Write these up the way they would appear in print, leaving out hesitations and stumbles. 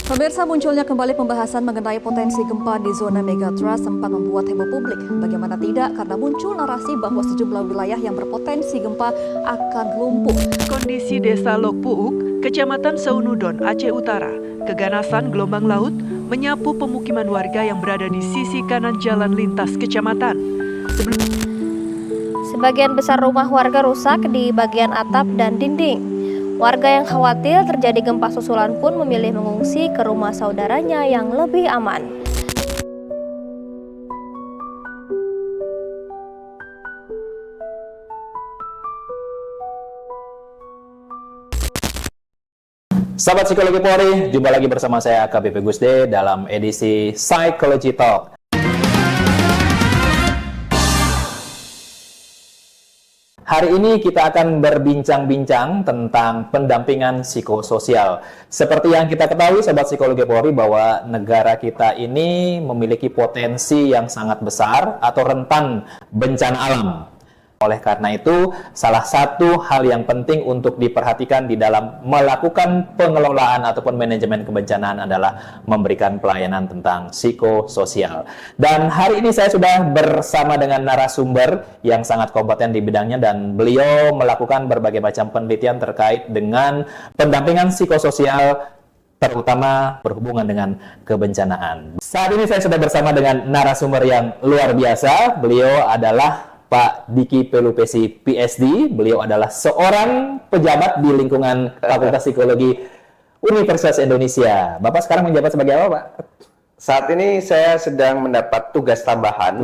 Pemirsa, munculnya kembali pembahasan mengenai potensi gempa di zona megatrust sempat membuat heboh publik. Bagaimana tidak, karena muncul narasi bahwa sejumlah wilayah yang berpotensi gempa akan lumpuh. Kondisi desa Lokpuuk, Kecamatan Saunudon, Aceh Utara, keganasan gelombang laut menyapu pemukiman warga yang berada di sisi kanan jalan lintas kecamatan. Sebagian besar rumah warga rusak di bagian atap dan dinding. Warga yang khawatir terjadi gempa susulan pun memilih mengungsi ke rumah saudaranya yang lebih aman. Sahabat Psikologi Polri, jumpa lagi bersama saya AKBP Gusde dalam edisi Psychology Talk. Hari ini kita akan berbincang-bincang tentang pendampingan psikososial. Seperti yang kita ketahui, Sobat Psikologi Polri, bahwa negara kita ini memiliki potensi yang sangat besar atau rentan bencana alam. Oleh karena itu, salah satu hal yang penting untuk diperhatikan di dalam melakukan pengelolaan ataupun manajemen kebencanaan adalah memberikan pelayanan tentang psikososial. Dan hari ini saya sudah bersama dengan narasumber yang sangat kompeten di bidangnya, dan beliau melakukan berbagai macam penelitian terkait dengan pendampingan psikososial, terutama berhubungan dengan kebencanaan. Saat ini saya sudah bersama dengan narasumber yang luar biasa. Beliau adalah Pak Diki Pelupesi, PSD. Beliau adalah seorang pejabat di lingkungan Fakultas Psikologi Universitas Indonesia. Bapak sekarang menjabat sebagai apa, Pak? Saat ini saya sedang mendapat tugas tambahan.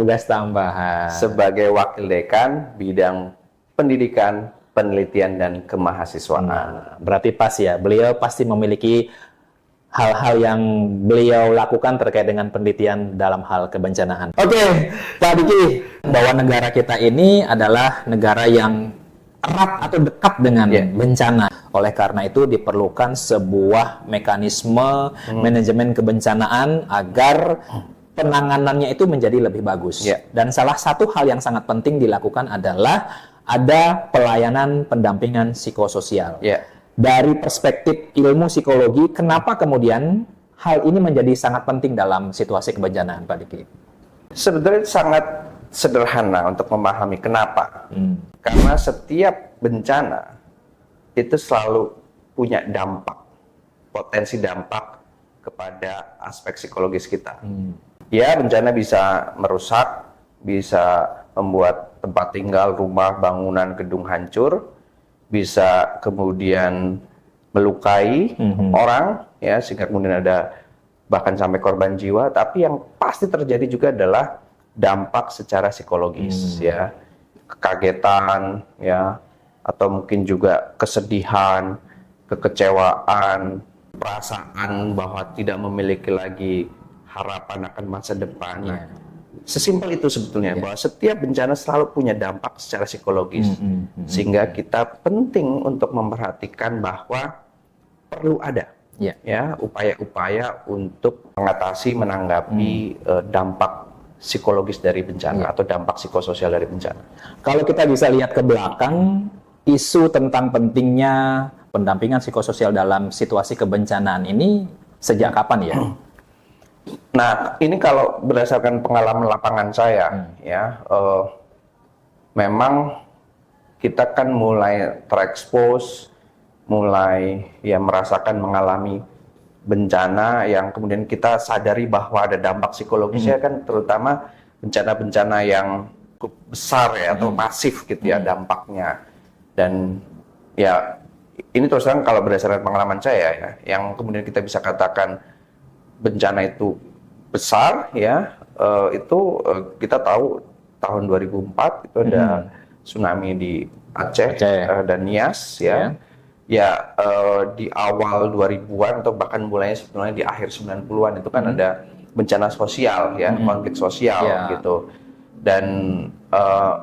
Sebagai Wakil Dekan bidang pendidikan, penelitian, dan kemahasiswaan. Berarti pas ya, beliau pasti memiliki hal-hal yang beliau lakukan terkait dengan penelitian dalam hal kebencanaan. Oke, Pak Diki, bahwa negara kita ini adalah negara yang erat atau dekat dengan bencana. Oleh karena itu diperlukan sebuah mekanisme manajemen kebencanaan agar penanganannya itu menjadi lebih bagus. Dan salah satu hal yang sangat penting dilakukan adalah ada pelayanan pendampingan psikososial. Dari perspektif ilmu psikologi, kenapa kemudian hal ini menjadi sangat penting dalam situasi kebencanaan, Pak Diki? Sebetulnya sangat sederhana untuk memahami kenapa. Karena setiap bencana itu selalu punya dampak, potensi dampak kepada aspek psikologis kita. Ya, bencana bisa merusak, bisa membuat tempat tinggal, rumah, bangunan, gedung hancur, bisa kemudian melukai orang, ya, sehingga kemudian ada bahkan sampai korban jiwa. Tapi yang pasti terjadi juga adalah dampak secara psikologis, ya, kekagetan, ya, atau mungkin juga kesedihan, kekecewaan, perasaan bahwa tidak memiliki lagi harapan akan masa depan. Sesimpel itu sebetulnya, bahwa setiap bencana selalu punya dampak secara psikologis. Sehingga kita penting untuk memperhatikan bahwa perlu ada ya upaya-upaya untuk mengatasi, menanggapi dampak psikologis dari bencana atau dampak psikososial dari bencana. Kalau kita bisa lihat ke belakang, isu tentang pentingnya pendampingan psikososial dalam situasi kebencanaan ini sejak kapan ya? Nah, ini kalau berdasarkan pengalaman lapangan saya, memang kita kan mulai terekspos, mulai merasakan mengalami bencana yang kemudian kita sadari bahwa ada dampak psikologisnya, kan terutama bencana-bencana yang cukup besar ya, atau masif gitu ya dampaknya. Dan ya ini terus terang kalau berdasarkan pengalaman saya ya, yang kemudian kita bisa katakan bencana itu besar ya, itu kita tahu tahun 2004 itu ada tsunami di Aceh. Dan Nias ya. Di awal 2000-an atau bahkan mulainya sebenarnya di akhir 90-an itu kan ada bencana sosial ya, konflik sosial gitu. Dan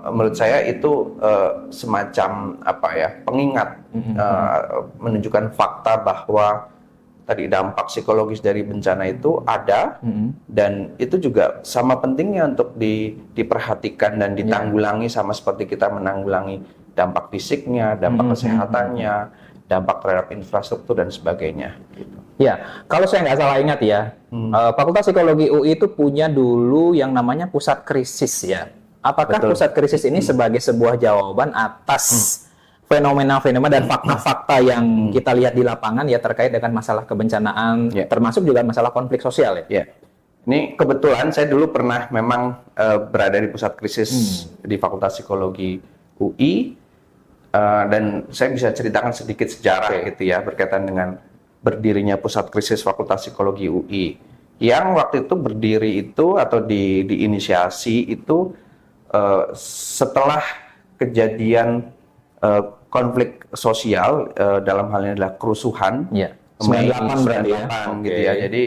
menurut saya itu semacam pengingat, menunjukkan fakta bahwa tadi dampak psikologis dari bencana itu ada, dan itu juga sama pentingnya untuk diperhatikan dan ditanggulangi sama seperti kita menanggulangi dampak fisiknya, dampak kesehatannya, dampak terhadap infrastruktur dan sebagainya. Ya, kalau saya nggak salah ingat ya, Fakultas Psikologi UI itu punya dulu yang namanya pusat krisis ya. Apakah Betul. pusat krisis ini sebagai sebuah jawaban atas fenomena-fenomena dan fakta-fakta yang kita lihat di lapangan ya terkait dengan masalah kebencanaan, Ya. termasuk juga masalah konflik sosial ya? Ya, ini kebetulan saya dulu pernah memang berada di pusat krisis di Fakultas Psikologi UI, dan saya bisa ceritakan sedikit sejarah gitu ya berkaitan dengan berdirinya pusat krisis Fakultas Psikologi UI. Yang waktu itu berdiri itu atau diinisiasi itu setelah kejadian konflik sosial, dalam hal ini adalah kerusuhan. Ya. Mei 98 berarti ya? 98 gitu ya. Oke. Jadi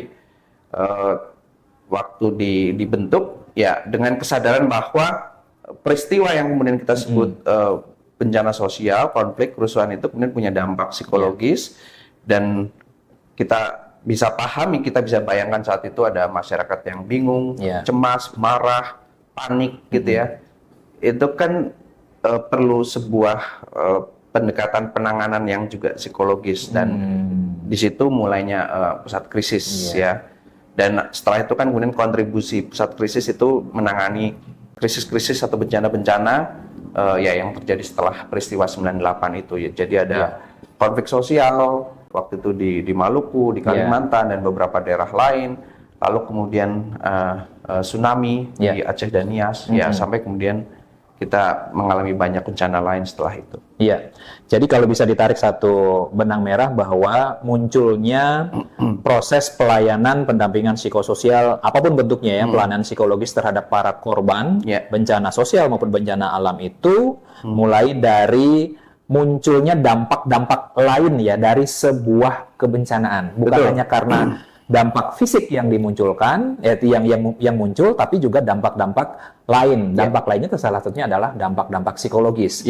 waktu dibentuk ya dengan kesadaran bahwa peristiwa yang kemudian kita sebut bencana sosial, konflik, kerusuhan itu kemudian punya dampak psikologis, dan kita bisa pahami, kita bisa bayangkan saat itu ada masyarakat yang bingung, cemas, marah, panik gitu ya. Itu kan perlu sebuah pendekatan penanganan yang juga psikologis, dan di situ mulainya pusat krisis ya. Dan setelah itu kan kemudian kontribusi pusat krisis itu menangani krisis-krisis atau bencana-bencana ya yang terjadi setelah peristiwa 98 itu ya. Jadi ada konflik sosial waktu itu di Maluku, di Kalimantan dan beberapa daerah lain. Lalu kemudian tsunami di Aceh dan Nias ya, sampai kemudian kita mengalami banyak bencana lain setelah itu. Iya, jadi kalau bisa ditarik satu benang merah bahwa munculnya proses pelayanan pendampingan psikososial apapun bentuknya ya, pelayanan psikologis terhadap para korban bencana sosial maupun bencana alam itu mulai dari munculnya dampak-dampak lain ya dari sebuah kebencanaan, bukan hanya karena dampak fisik yang dimunculkan, yang muncul, tapi juga dampak-dampak lain. Dampak lainnya itu salah satunya adalah dampak-dampak psikologis.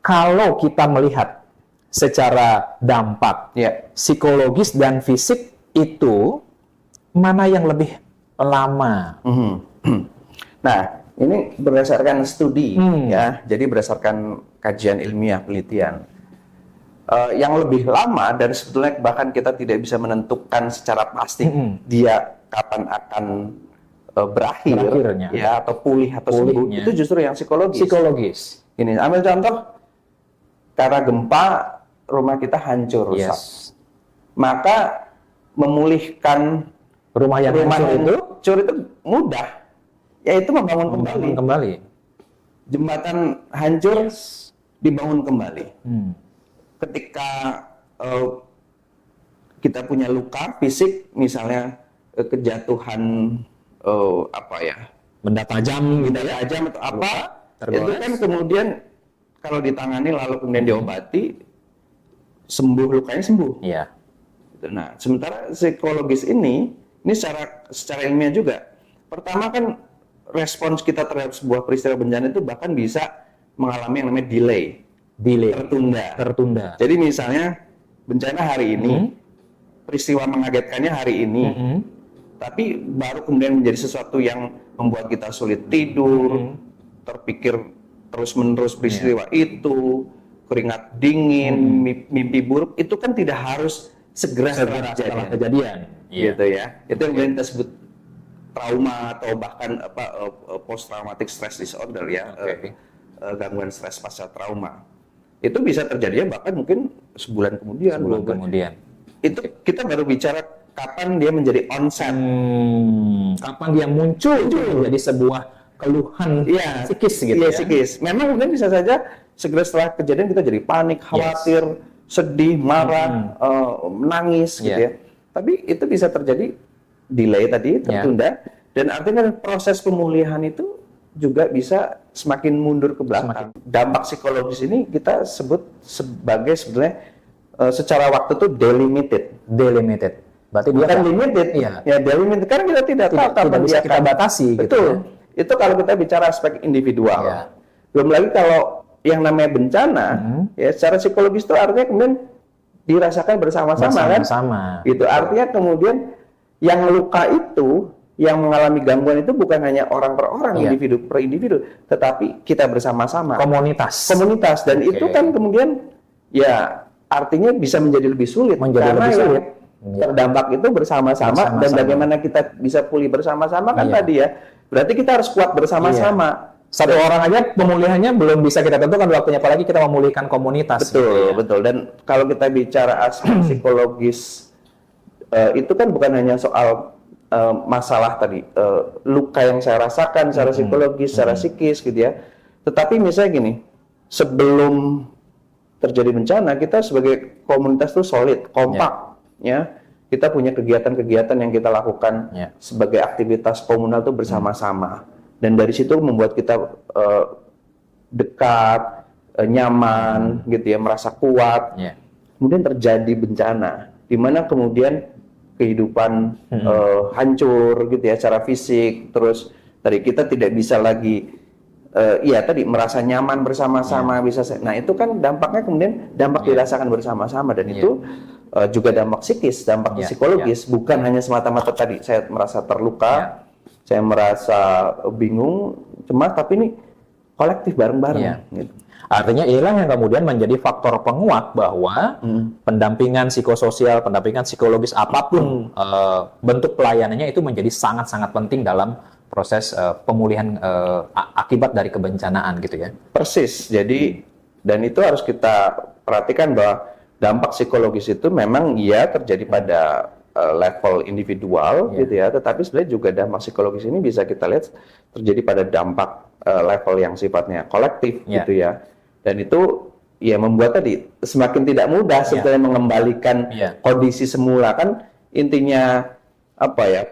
Kalau kita melihat secara dampak psikologis dan fisik itu mana yang lebih lama? Nah, ini berdasarkan studi ya, jadi berdasarkan kajian ilmiah penelitian. Yang lebih lama dan sebetulnya bahkan kita tidak bisa menentukan secara pasti dia kapan akan berakhir ya, atau pulih atau sembuh, itu justru yang psikologis. Ini ambil contoh, karena gempa rumah kita hancur rusak, maka memulihkan rumah yang hancur itu mudah, yaitu membangun kembali. Jembatan hancur dibangun kembali. Ketika kita punya luka fisik, misalnya kejatuhan benda tajam atau apa, itu kan kemudian kalau ditangani lalu kemudian diobati, sembuh, lukanya sembuh. Nah, sementara psikologis ini secara ilmiah juga. Pertama kan respons kita terhadap sebuah peristiwa bencana itu bahkan bisa mengalami yang namanya delay. Tertunda. Jadi misalnya bencana hari ini, peristiwa mengagetkannya hari ini, tapi baru kemudian menjadi sesuatu yang membuat kita sulit tidur, terpikir terus-menerus peristiwa itu, keringat dingin, mimpi buruk, itu kan tidak harus segera setelah kejadian. Gitu ya. Itu yang kemudian kita sebut trauma atau bahkan post traumatic stress disorder ya, gangguan stres pasca trauma. Itu bisa terjadinya bahkan mungkin sebulan kemudian. Itu kita baru bicara kapan dia menjadi onset. Kapan dia muncul menjadi sebuah keluhan psikis gitu ya. Psikis. Memang kemudian bisa saja segera setelah kejadian kita jadi panik, khawatir, sedih, marah, menangis gitu ya. Tapi itu bisa terjadi delay tadi, tertunda, dan artinya proses pemulihan itu juga bisa semakin mundur ke belakang. Dampak psikologis ini kita sebut sebagai sebetulnya secara waktu itu delimited. Berarti bukan limited. Ya delimited kan kita tidak tahu kapan bisa kita batasi. Betul. Gitu ya? Itu kalau kita bicara aspek individual. Belum lagi kalau yang namanya bencana, ya secara psikologis itu artinya kemudian dirasakan bersama-sama kan? Itu artinya kemudian yang luka itu, yang mengalami gangguan itu bukan hanya orang per orang, individu per individu, tetapi kita bersama-sama. Komunitas. Dan itu kan kemudian ya artinya bisa menjadi lebih sulit. Karena yang terdampak itu bersama-sama, dan bagaimana kita bisa pulih bersama-sama kan tadi ya. Berarti kita harus kuat bersama-sama. Satu orang aja pemulihannya belum bisa kita tentukan waktunya, apalagi kita memulihkan komunitas. Betul. Dan kalau kita bicara aspek psikologis, itu kan bukan hanya soal masalah tadi, luka yang saya rasakan secara psikologis, secara psikis gitu ya. Tetapi misalnya gini, sebelum terjadi bencana, kita sebagai komunitas tuh solid, kompak, ya. Kita punya kegiatan-kegiatan yang kita lakukan sebagai aktivitas komunal tuh bersama-sama. Dan dari situ membuat kita dekat, nyaman, gitu ya, merasa kuat. Kemudian terjadi bencana, di mana kemudian kehidupan hancur gitu ya secara fisik, terus tadi kita tidak bisa lagi merasa nyaman bersama-sama, nah itu kan dampaknya kemudian dirasakan bersama-sama, dan itu juga dampak psikis, dampak psikologis, bukan hanya semata-mata tadi saya merasa terluka, saya merasa bingung, cemas, tapi ini kolektif bareng-bareng gitu. Artinya inilah yang kemudian menjadi faktor penguat bahwa pendampingan psikososial, pendampingan psikologis apapun bentuk pelayanannya itu menjadi sangat-sangat penting dalam proses pemulihan akibat dari kebencanaan gitu ya. Persis. Jadi dan itu harus kita perhatikan bahwa dampak psikologis itu memang terjadi pada level individual gitu ya, tetapi sebenarnya juga dampak psikologis ini bisa kita lihat terjadi pada dampak level yang sifatnya kolektif gitu ya. Dan itu membuat tadi semakin tidak mudah sebetulnya mengembalikan kondisi semula. Kan intinya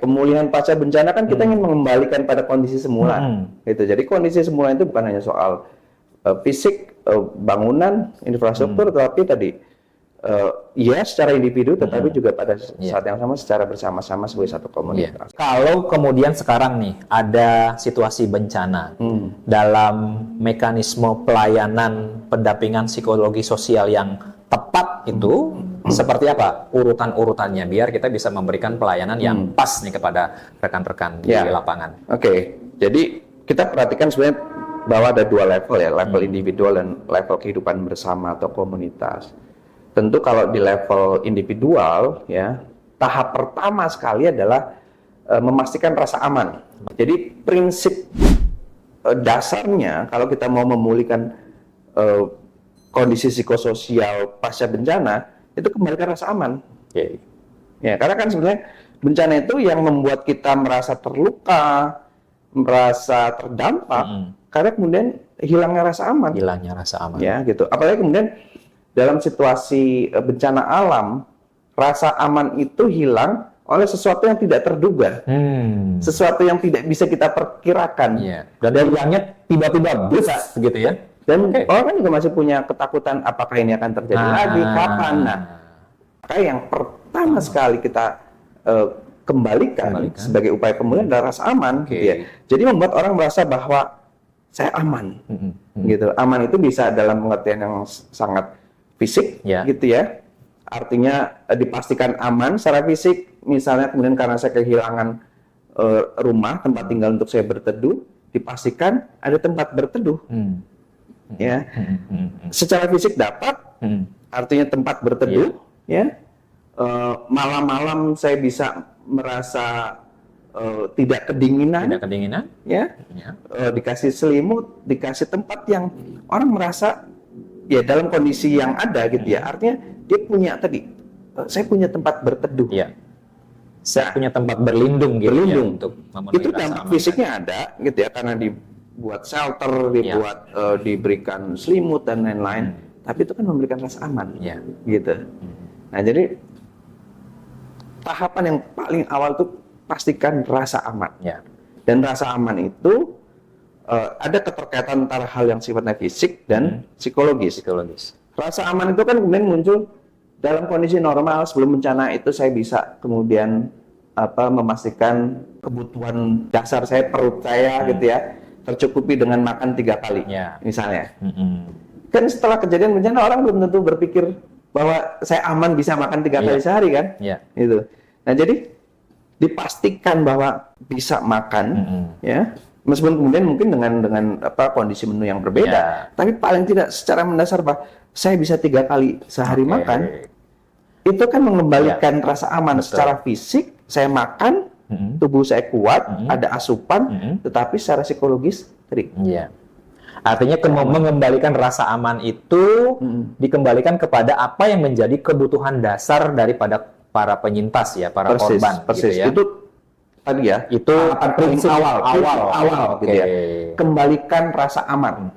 pemulihan pasca bencana kan kita ingin mengembalikan pada kondisi semula gitu. Jadi kondisi semula itu bukan hanya soal fisik, bangunan, infrastruktur, tetapi tadi secara individu, tetapi juga pada saat yang sama secara bersama-sama sebagai satu komunitas. Kalau kemudian sekarang nih ada situasi bencana, dalam mekanisme pelayanan pendampingan psikologi sosial yang tepat itu seperti apa urutan-urutannya biar kita bisa memberikan pelayanan yang pas nih kepada rekan-rekan di lapangan. Oke. Jadi kita perhatikan sebenarnya bahwa ada dua level ya, level individual dan level kehidupan bersama atau komunitas. Tentu kalau di level individual tahap pertama sekali adalah memastikan rasa aman. Jadi prinsip dasarnya kalau kita mau memulihkan kondisi psikososial pasca bencana itu kembalikan rasa aman. Karena kan sebenarnya bencana itu yang membuat kita merasa terluka, merasa terdampak, karena kemudian hilangnya rasa aman. Ya gitu. Apalagi kemudian dalam situasi bencana alam, rasa aman itu hilang oleh sesuatu yang tidak terduga, sesuatu yang tidak bisa kita perkirakan, dan hilangnya tiba-tiba bisa, gitu ya. Dan orang kan juga masih punya ketakutan, apakah ini akan terjadi lagi, kapan? Nah, maka yang pertama sekali kita kembalikan sebagai upaya pemulihan adalah rasa aman, gitu ya. Jadi membuat orang merasa bahwa saya aman, gitu. Aman itu bisa dalam pengertian yang sangat fisik, gitu ya. Artinya dipastikan aman secara fisik, misalnya kemudian karena saya kehilangan rumah, tempat tinggal untuk saya berteduh, dipastikan ada tempat berteduh. Secara fisik dapat, artinya tempat berteduh, malam-malam saya bisa merasa tidak kedinginan, dikasih selimut, dikasih tempat yang orang merasa dalam kondisi yang ada gitu ya. Artinya dia punya tadi, saya punya tempat berteduh, saya punya tempat berlindung gitu ya, untuk itu dampak fisiknya ada gitu ya, karena dibuat shelter, dibuat diberikan selimut dan lain-lain, tapi itu kan memberikan rasa aman gitu. Nah jadi tahapan yang paling awal itu pastikan rasa aman, dan rasa aman itu ada keterkaitan antara hal yang sifatnya fisik dan psikologis. Rasa aman itu kan kemudian muncul dalam kondisi normal sebelum bencana itu saya bisa kemudian memastikan kebutuhan dasar saya, perut saya gitu ya, tercukupi dengan makan 3 kali misalnya. Kan setelah kejadian bencana orang belum tentu berpikir bahwa saya aman bisa makan 3 kali sehari kan, gitu. Nah jadi dipastikan bahwa bisa makan, ya. Meskipun kemudian mungkin dengan kondisi menu yang berbeda, tapi paling tidak secara mendasar bahwa saya bisa 3 kali sehari makan, itu kan mengembalikan rasa aman secara fisik. Saya makan, tubuh saya kuat, ada asupan, tetapi secara psikologis tadi. Iya. Artinya mengembalikan rasa aman itu dikembalikan kepada apa yang menjadi kebutuhan dasar daripada para penyintas ya, para korban. Persis. Gitu ya. Itu tadi ya. Itu prinsip awal gitu ya. Kembalikan rasa aman.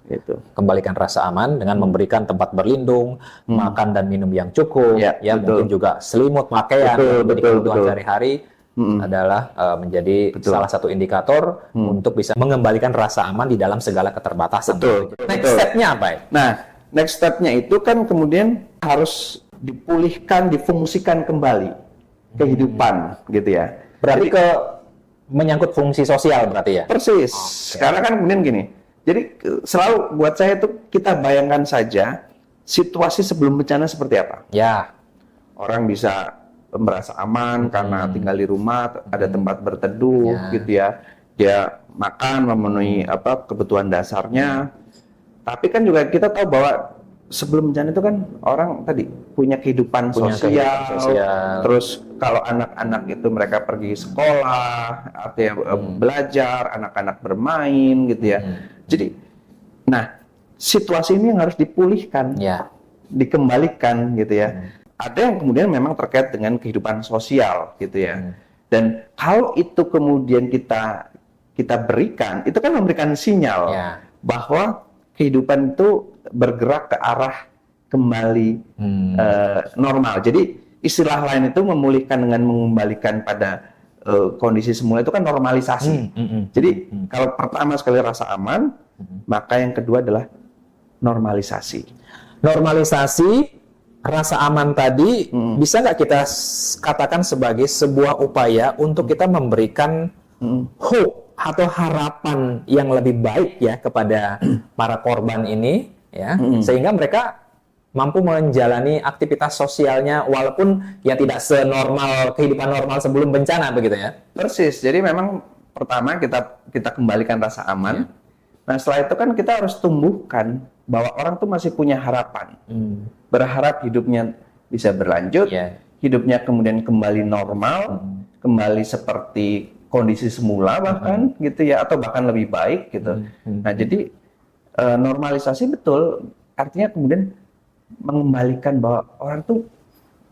Gitu. Kembalikan rasa aman dengan memberikan tempat berlindung, makan dan minum yang cukup, ya mungkin juga selimut, pakaian, menjadi kebutuhan sehari-hari adalah menjadi salah satu indikator untuk bisa mengembalikan rasa aman di dalam segala keterbatasan. Next step-nya apa ya? Nah, next step-nya itu kan kemudian harus dipulihkan, difungsikan kembali kehidupan, gitu ya. Berarti menyangkut fungsi sosial berarti ya? Persis. Karena kan kemudian gini, jadi selalu buat saya itu kita bayangkan saja situasi sebelum bencana seperti apa. Ya. Orang bisa merasa aman karena tinggal di rumah, ada tempat berteduh, gitu ya. Dia makan, memenuhi kebutuhan dasarnya. Tapi kan juga kita tahu bahwa sebelum bencana itu kan orang tadi punya kehidupan sosial. Terus kalau anak-anak itu mereka pergi sekolah, artinya belajar, anak-anak bermain, gitu ya. Jadi, nah situasi ini yang harus dipulihkan, dikembalikan, gitu ya. Ada yang kemudian memang terkait dengan kehidupan sosial, gitu ya. Dan kalau itu kemudian kita berikan, itu kan memberikan sinyal bahwa kehidupan itu bergerak ke arah kembali normal. Jadi istilah lain itu memulihkan dengan mengembalikan pada kondisi semula itu kan normalisasi. Jadi kalau pertama sekali rasa aman, maka yang kedua adalah normalisasi. Normalisasi rasa aman tadi bisa nggak kita katakan sebagai sebuah upaya untuk kita memberikan hope atau harapan yang lebih baik ya kepada para korban ini ya, sehingga mereka mampu menjalani aktivitas sosialnya walaupun ya tidak senormal kehidupan normal sebelum bencana begitu ya. Persis. Jadi memang pertama kita kembalikan rasa aman. Nah, setelah itu kan kita harus tumbuhkan bahwa orang tuh masih punya harapan. Berharap hidupnya bisa berlanjut, hidupnya kemudian kembali normal, kembali seperti kondisi semula bahkan gitu ya, atau bahkan lebih baik gitu. Nah, jadi normalisasi betul artinya kemudian mengembalikan bahwa orang tuh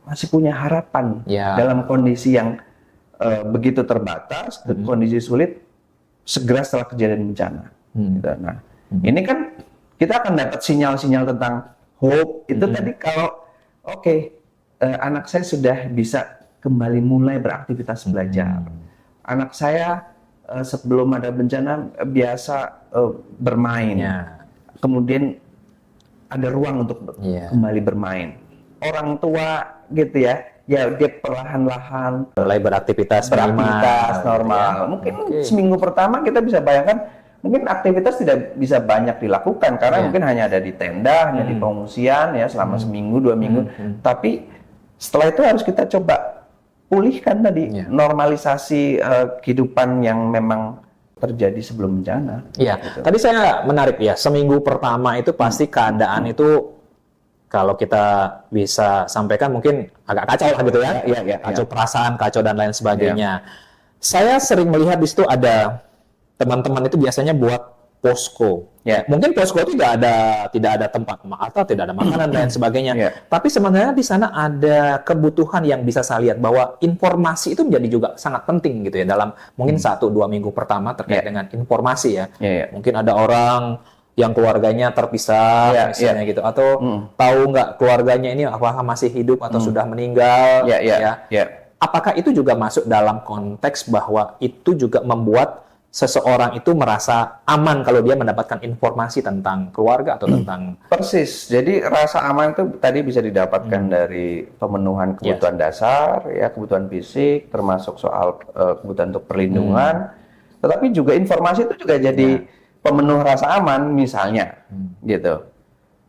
masih punya harapan dalam kondisi yang begitu terbatas, kondisi sulit, segera setelah kejadian bencana. Gitu. Nah, ini kan kita akan dapat sinyal-sinyal tentang hope itu tadi kalau anak saya sudah bisa kembali mulai beraktivitas belajar. Anak saya sebelum ada bencana biasa bermain, kemudian ada ruang untuk kembali bermain. Orang tua gitu ya, dia perlahan-lahan mulai beraktivitas normal. Mungkin seminggu pertama kita bisa bayangkan, mungkin aktivitas tidak bisa banyak dilakukan karena mungkin hanya ada di tenda, hanya di pengungsian ya selama seminggu 2 minggu. Tapi setelah itu harus kita coba pulihkan tadi normalisasi kehidupan yang memang terjadi sebelum bencana. Iya. Gitu. Tadi saya menarik ya, seminggu pertama itu pasti keadaan itu kalau kita bisa sampaikan mungkin agak kacau lah gitu ya. Kacau perasaan, kacau dan lain sebagainya. Saya sering melihat di situ ada teman-teman itu biasanya buat posko. Mungkin posko itu tidak ada tempat atau tidak ada makanan dan lain sebagainya. Tapi sebenarnya di sana ada kebutuhan yang bisa saya lihat bahwa informasi itu menjadi juga sangat penting gitu ya dalam mungkin 1-2 minggu pertama terkait dengan informasi ya. Mungkin ada orang yang keluarganya terpisah misalnya gitu, atau tahu nggak keluarganya ini apakah masih hidup atau sudah meninggal. Apakah itu juga masuk dalam konteks bahwa itu juga membuat seseorang itu merasa aman kalau dia mendapatkan informasi tentang keluarga atau tentang... Persis. Jadi rasa aman itu tadi bisa didapatkan dari pemenuhan kebutuhan dasar, ya kebutuhan fisik, termasuk soal kebutuhan untuk perlindungan. Tetapi juga informasi itu juga jadi pemenuh rasa aman, misalnya, gitu.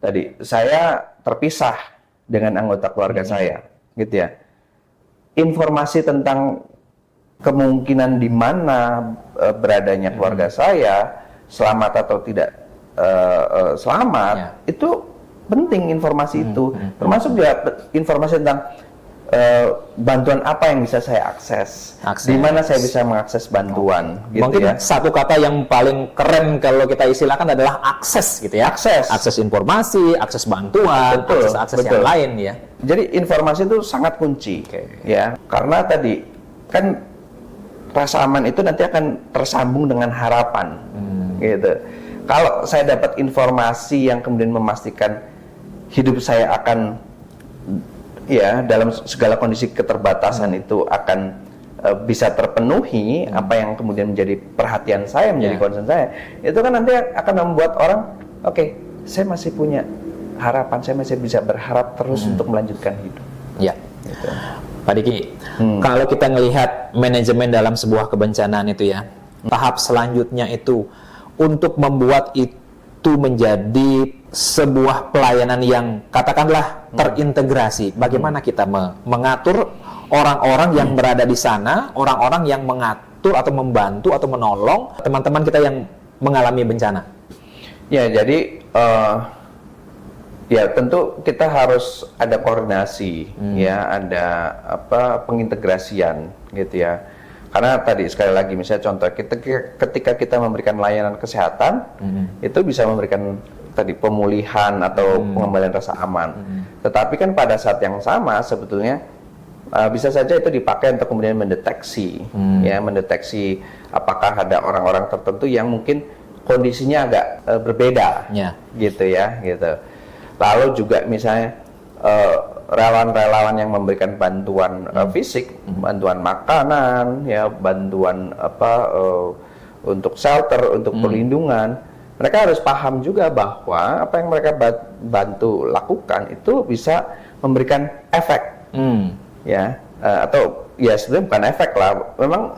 Tadi saya terpisah dengan anggota keluarga saya, gitu ya. Informasi tentang kemungkinan di mana beradanya keluarga saya, selamat atau tidak selamat, itu penting informasi itu. Termasuk juga informasi tentang bantuan apa yang bisa saya akses. Di mana saya bisa mengakses bantuan, gitu. Mungkin satu kata yang paling keren kalau kita istilahkan adalah akses, gitu ya. Akses informasi, akses bantuan, akses yang lain, ya. Jadi informasi itu sangat kunci, ya. Karena tadi kan rasa aman itu nanti akan tersambung dengan harapan, gitu. Kalau saya dapat informasi yang kemudian memastikan hidup saya akan, ya, dalam segala kondisi keterbatasan itu akan bisa terpenuhi, apa yang kemudian menjadi perhatian saya, menjadi concern saya, itu kan nanti akan membuat orang, oke, saya masih punya harapan, saya masih bisa berharap terus untuk melanjutkan hidup. Ya, gitu. Pak Diki, kalau kita melihat manajemen dalam sebuah kebencanaan itu ya, tahap selanjutnya itu untuk membuat itu menjadi sebuah pelayanan yang katakanlah terintegrasi. Bagaimana kita mengatur orang-orang yang berada di sana, orang-orang yang mengatur atau membantu atau menolong teman-teman kita yang mengalami bencana? Ya, jadi ya tentu kita harus ada koordinasi, ya, ada pengintegrasian, gitu ya. Karena tadi sekali lagi misalnya contoh ketika kita memberikan layanan kesehatan, itu bisa memberikan tadi pemulihan atau pengembalian rasa aman. Tetapi kan pada saat yang sama sebetulnya bisa saja itu dipakai untuk kemudian mendeteksi, ya, mendeteksi apakah ada orang-orang tertentu yang mungkin kondisinya agak berbeda, gitu ya, gitu. Lalu juga misalnya relawan-relawan yang memberikan bantuan fisik, bantuan makanan, ya, bantuan untuk shelter, untuk perlindungan. Mereka harus paham juga bahwa apa yang mereka bantu lakukan itu bisa memberikan efek, ya, atau ya sebenarnya bukan efek lah, memang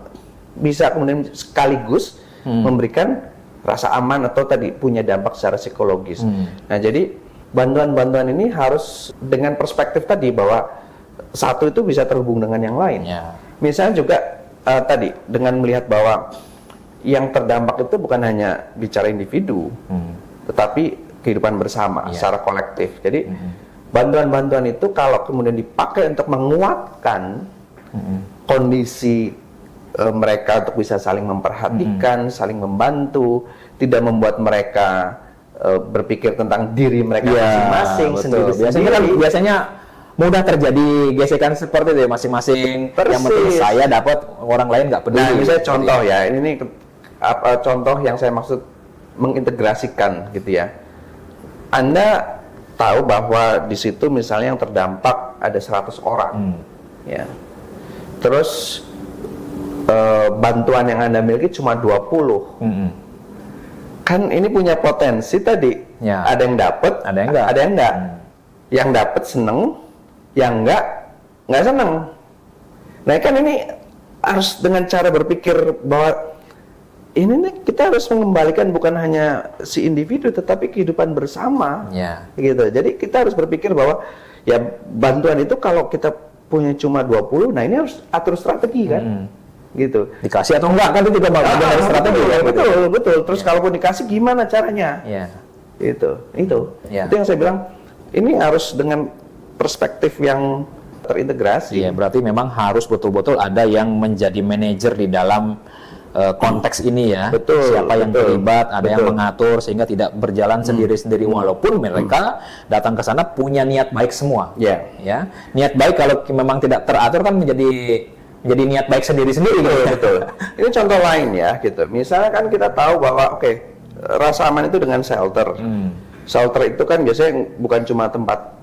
bisa kemudian sekaligus memberikan rasa aman atau tadi punya dampak secara psikologis. Nah, jadi bantuan-bantuan ini harus dengan perspektif tadi bahwa satu itu bisa terhubung dengan yang lain. Misalnya juga tadi dengan melihat bahwa yang terdampak itu bukan hanya bicara individu, tetapi kehidupan bersama, secara kolektif. Jadi bantuan-bantuan itu kalau kemudian dipakai untuk menguatkan kondisi mereka untuk bisa saling memperhatikan, saling membantu, tidak membuat mereka berpikir tentang diri mereka masing-masing, sendiri-sendiri. Biasanya mudah terjadi gesekan seperti itu, masing-masing. Yang penting saya dapat, orang lain nggak peduli. Nah, misalnya contoh ya, ini contoh yang saya maksud mengintegrasikan, gitu ya. Anda tahu bahwa di situ misalnya yang terdampak ada 100 orang, ya. Terus bantuan yang Anda miliki cuma 20. Kan ini punya potensi tadi, ada yang dapat, ada yang enggak. Yang dapat seneng, yang enggak seneng. Nah, kan ini harus dengan cara berpikir bahwa ini nih kita harus mengembalikan bukan hanya si individu tetapi kehidupan bersama, gitu. Jadi kita harus berpikir bahwa ya bantuan itu kalau kita punya cuma 20, nah ini harus atur strategi kan. Gitu. Dikasih atau enggak kan itu juga bagian dari strategi, ya. Betul. Terus kalaupun dikasih gimana caranya? Itu yang saya bilang, ini harus dengan perspektif yang terintegrasi. Berarti memang harus betul-betul ada yang menjadi manajer di dalam konteks ini, ya. Siapa yang terlibat, ada yang mengatur sehingga tidak berjalan sendiri-sendiri, walaupun mereka datang ke sana punya niat baik semua. Ya. Niat baik kalau memang tidak teratur kan menjadi niat baik sendiri-sendiri, gitu. Betul. Ini contoh lain, ya, gitu. Misalnya kan kita tahu bahwa rasa aman itu dengan shelter. Shelter itu kan biasanya bukan cuma tempat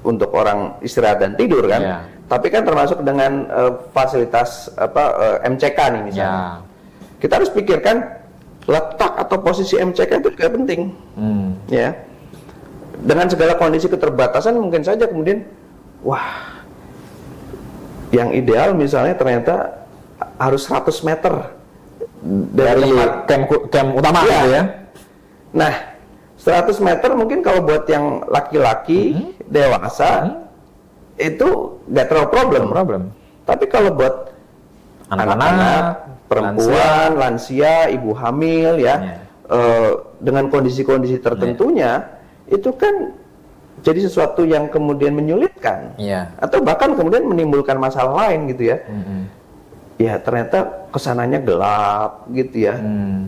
untuk orang istirahat dan tidur kan, tapi kan termasuk dengan fasilitas MCK nih misalnya. Kita harus pikirkan letak atau posisi MCK itu juga penting, ya. Dengan segala kondisi keterbatasan mungkin saja kemudian, yang ideal misalnya ternyata harus 100 meter dari camp utama, gitu ya. Nah, 100 meter mungkin kalau buat yang laki-laki dewasa itu nggak terlalu problem. Tapi kalau buat anak-anak, perempuan, lansia, ibu hamil ya. Dengan kondisi-kondisi tertentunya itu kan jadi sesuatu yang kemudian menyulitkan. Atau bahkan kemudian menimbulkan masalah lain gitu ya. Ya ternyata kesananya gelap gitu ya.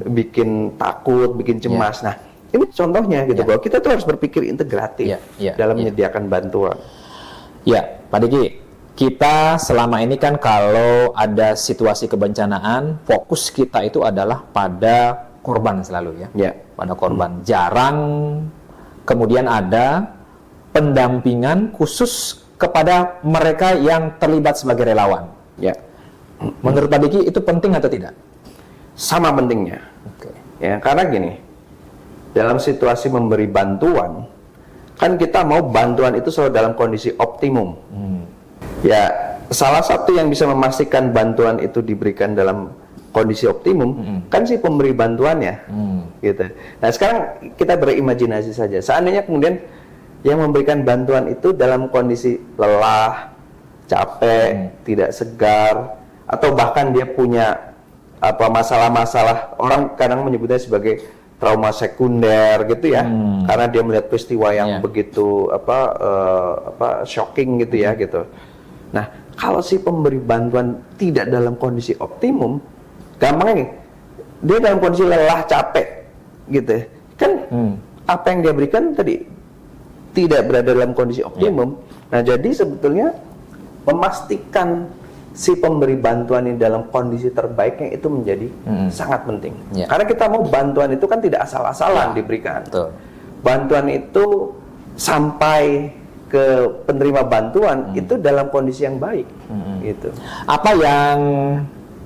Bikin takut, bikin cemas. Nah, ini contohnya gitu bahwa kita tuh harus berpikir integratif dalam menyediakan bantuan. Ya, Pak Diki, kita selama ini kan kalau ada situasi kebencanaan, fokus kita itu adalah pada korban selalu ya. Pada korban. Jarang kemudian ada pendampingan khusus kepada mereka yang terlibat sebagai relawan. Menurut Pak Diki itu penting atau tidak? Sama pentingnya. Ya, karena gini, dalam situasi memberi bantuan, kan kita mau bantuan itu selalu dalam kondisi optimum. Ya, salah satu yang bisa memastikan bantuan itu diberikan dalam kondisi optimum kan si pemberi bantuannya, gitu. Nah sekarang kita berimajinasi saja, seandainya kemudian yang memberikan bantuan itu dalam kondisi lelah, capek, tidak segar, atau bahkan dia punya masalah-masalah, orang kadang menyebutnya sebagai trauma sekunder gitu ya, karena dia melihat peristiwa yang begitu shocking gitu ya gitu. Nah, kalau si pemberi bantuan tidak dalam kondisi optimum, gampangnya nih, dia dalam kondisi lelah, capek, gitu, kan apa yang dia berikan tadi tidak berada dalam kondisi optimum. Nah, jadi sebetulnya memastikan si pemberi bantuan ini dalam kondisi terbaiknya itu menjadi sangat penting. Karena kita mau bantuan itu kan tidak asal-asalan diberikan. Bantuan itu sampai ke penerima bantuan itu dalam kondisi yang baik. Gitu. Apa yang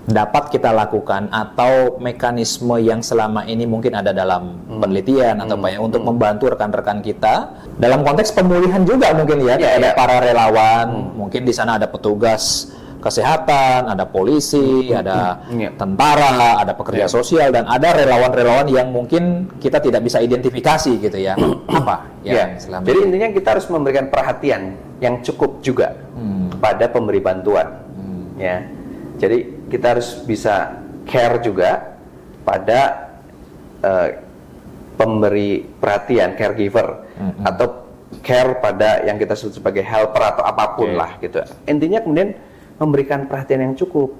dapat kita lakukan atau mekanisme yang selama ini mungkin ada dalam penelitian atau apa ya untuk membantu rekan-rekan kita dalam konteks pemulihan juga mungkin ya, ada para relawan, mungkin di sana ada petugas kesehatan, ada polisi, ada tentara, ada pekerja sosial, dan ada relawan-relawan yang mungkin kita tidak bisa identifikasi gitu ya. Apa yang selama Jadi intinya kita harus memberikan perhatian yang cukup juga kepada pemberi bantuan. Ya. Jadi kita harus bisa care juga pada pemberi perhatian, caregiver, atau care pada yang kita sebut sebagai helper atau apapun lah gitu. Intinya kemudian memberikan perhatian yang cukup.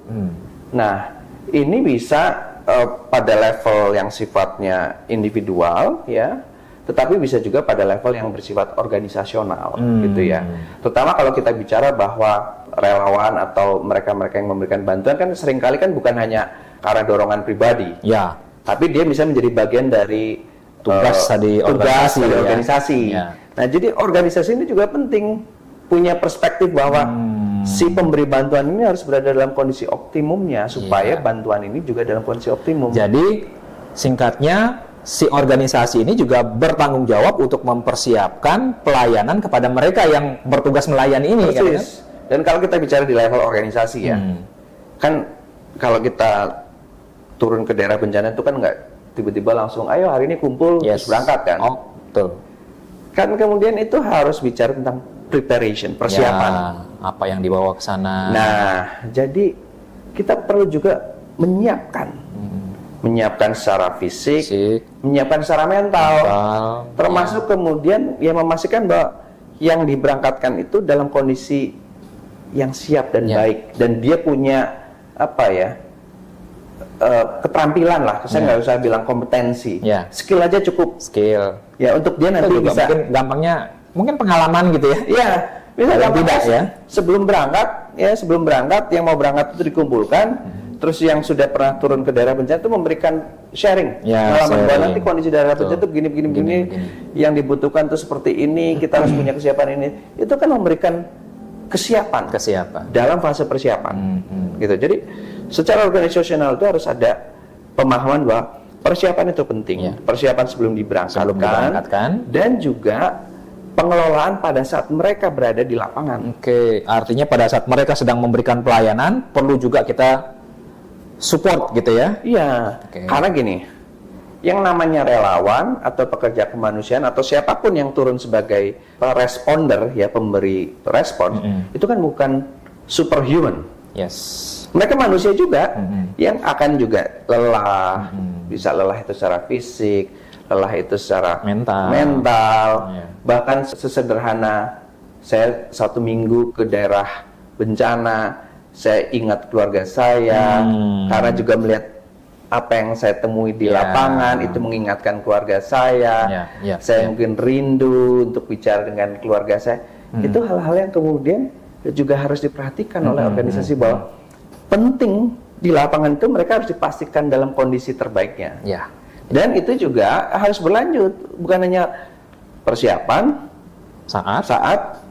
Nah, ini bisa pada level yang sifatnya individual ya, tetapi bisa juga pada level yang bersifat organisasional gitu ya. Terutama kalau kita bicara bahwa relawan atau mereka-mereka yang memberikan bantuan kan seringkali kan bukan hanya karena dorongan pribadi. Tapi dia bisa menjadi bagian dari tugas di organisasi. Nah, jadi organisasi ini juga penting punya perspektif bahwa si pemberi bantuan ini harus berada dalam kondisi optimumnya supaya bantuan ini juga dalam kondisi optimum. Jadi singkatnya si organisasi ini juga bertanggung jawab untuk mempersiapkan pelayanan kepada mereka yang bertugas melayani ini. Persis. Dan kalau kita bicara di level organisasi ya, kan kalau kita turun ke daerah bencana itu kan nggak tiba-tiba langsung ayo hari ini kumpul terus berangkat kan. Betul. Kan kemudian itu harus bicara tentang preparation, persiapan. Apa yang dibawa ke sana. Nah, jadi kita perlu juga menyiapkan. Menyiapkan secara fisik, menyiapkan secara mental. Termasuk kemudian ya memastikan bahwa yang diberangkatkan itu dalam kondisi yang siap dan baik. Dan dia punya keterampilan lah. Saya nggak usah bilang kompetensi. Skill aja cukup. Ya, untuk dia nanti juga bisa. Mungkin gampangnya mungkin pengalaman gitu ya. Iya, bisa tidak ya. Sebelum berangkat yang mau berangkat itu dikumpulkan, terus yang sudah pernah turun ke daerah bencana itu memberikan sharing pengalaman bahwa nanti kondisi daerah bencana itu begini, yang dibutuhkan itu seperti ini, kita harus punya kesiapan ini. Itu kan memberikan kesiapan dalam fase persiapan. Gitu. Jadi secara organisasional itu harus ada pemahaman bahwa persiapan itu penting. Persiapan sebelum diberangkatkan dan juga pengelolaan pada saat mereka berada di lapangan. Artinya pada saat mereka sedang memberikan pelayanan perlu juga kita support gitu ya? Iya, karena gini, yang namanya relawan atau pekerja kemanusiaan atau siapapun yang turun sebagai responder ya, pemberi respon, itu kan bukan superhuman. Yes. Mereka manusia juga yang akan juga lelah, bisa lelah itu secara fisik, lelah itu secara mental. Bahkan sesederhana saya 1 minggu ke daerah bencana, saya ingat keluarga saya, karena juga melihat apa yang saya temui di lapangan itu mengingatkan keluarga saya. Saya mungkin rindu untuk bicara dengan keluarga saya. Itu hal-hal yang kemudian juga harus diperhatikan oleh organisasi, bahwa penting di lapangan itu mereka harus dipastikan dalam kondisi terbaiknya. Dan itu juga harus berlanjut, bukan hanya persiapan saat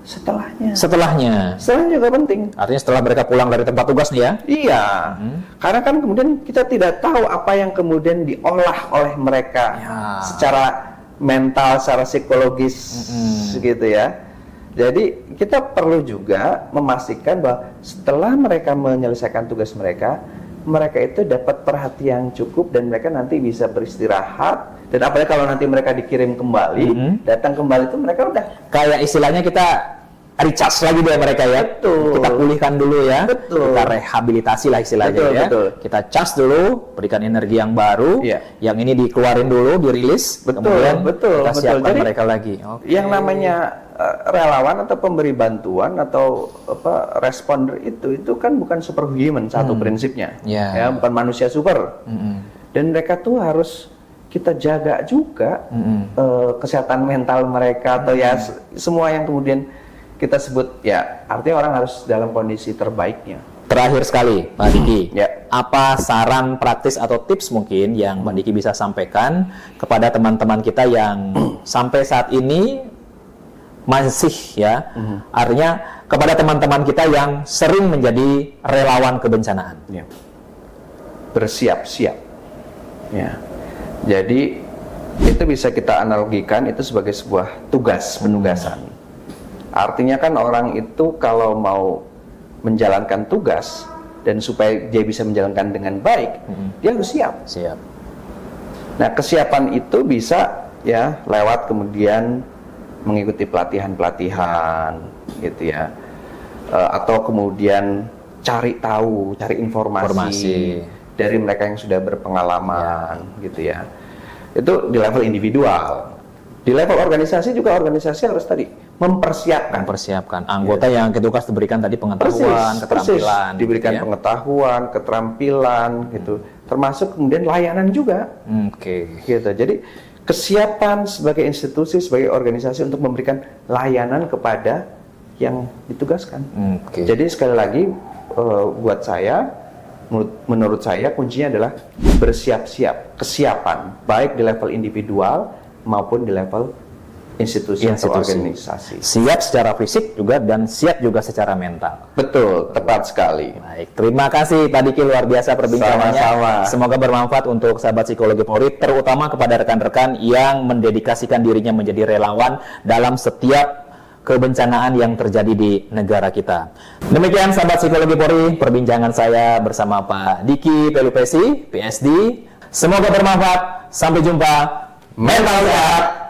setelahnya juga penting. Artinya setelah mereka pulang dari tempat tugas nih ya? Iya, karena kan kemudian kita tidak tahu apa yang kemudian diolah oleh mereka secara mental, secara psikologis gitu ya. Jadi kita perlu juga memastikan bahwa setelah mereka menyelesaikan tugas mereka, mereka itu dapat perhatian cukup dan mereka nanti bisa beristirahat. Dan apalagi kalau nanti mereka dikirim kembali, datang kembali itu mereka udah kayak istilahnya kita recharge lagi deh mereka ya. Betul. Kita pulihkan dulu ya. Betul. Kita rehabilitasi lah istilahnya ya. Betul. Kita charge dulu, berikan energi yang baru. Yang ini dikeluarin dulu, dirilis. Kemudian kita siapkan Jadi, mereka lagi. Yang namanya relawan atau pemberi bantuan atau responder itu kan bukan superhuman satu prinsipnya. Ya, bukan manusia super. Dan mereka tuh harus kita jaga juga kesehatan mental mereka atau ya semua yang kemudian kita sebut ya, artinya orang harus dalam kondisi terbaiknya. Terakhir sekali, Pak Diki, apa saran praktis atau tips mungkin yang Pak Diki bisa sampaikan kepada teman-teman kita yang sampai saat ini masih ya, artinya kepada teman-teman kita yang sering menjadi relawan kebencanaan? Bersiap-siap. Ya. Jadi itu bisa kita analogikan itu sebagai sebuah penugasan. Artinya kan orang itu kalau mau menjalankan tugas dan supaya dia bisa menjalankan dengan baik, dia harus siap. Nah, kesiapan itu bisa ya lewat kemudian mengikuti pelatihan-pelatihan gitu ya. Atau kemudian cari informasi dari mereka yang sudah berpengalaman gitu ya. Itu di level individual. Di level organisasi juga, organisasi harus tadi mempersiapkan anggota yang tugas diberikan tadi pengetahuan, keterampilan, diberikan pengetahuan, keterampilan gitu. Termasuk kemudian layanan juga. Gitu. Jadi kesiapan sebagai institusi, sebagai organisasi untuk memberikan layanan kepada yang ditugaskan. Jadi sekali lagi buat saya, menurut saya kuncinya adalah bersiap-siap, kesiapan baik di level individual maupun di level institusi atau organisasi. Siap secara fisik juga dan siap juga secara mental. Betul, tepat sekali. Baik, terima kasih Pak Diki, luar biasa perbincangannya. Sama-sama. Semoga bermanfaat untuk sahabat Psikologi Polri, terutama kepada rekan-rekan yang mendedikasikan dirinya menjadi relawan dalam setiap kebencanaan yang terjadi di negara kita. Demikian sahabat Psikologi Polri, perbincangan saya bersama Pak Diki Pelupesi, PSD. Semoga bermanfaat. Sampai jumpa. Mental sehat.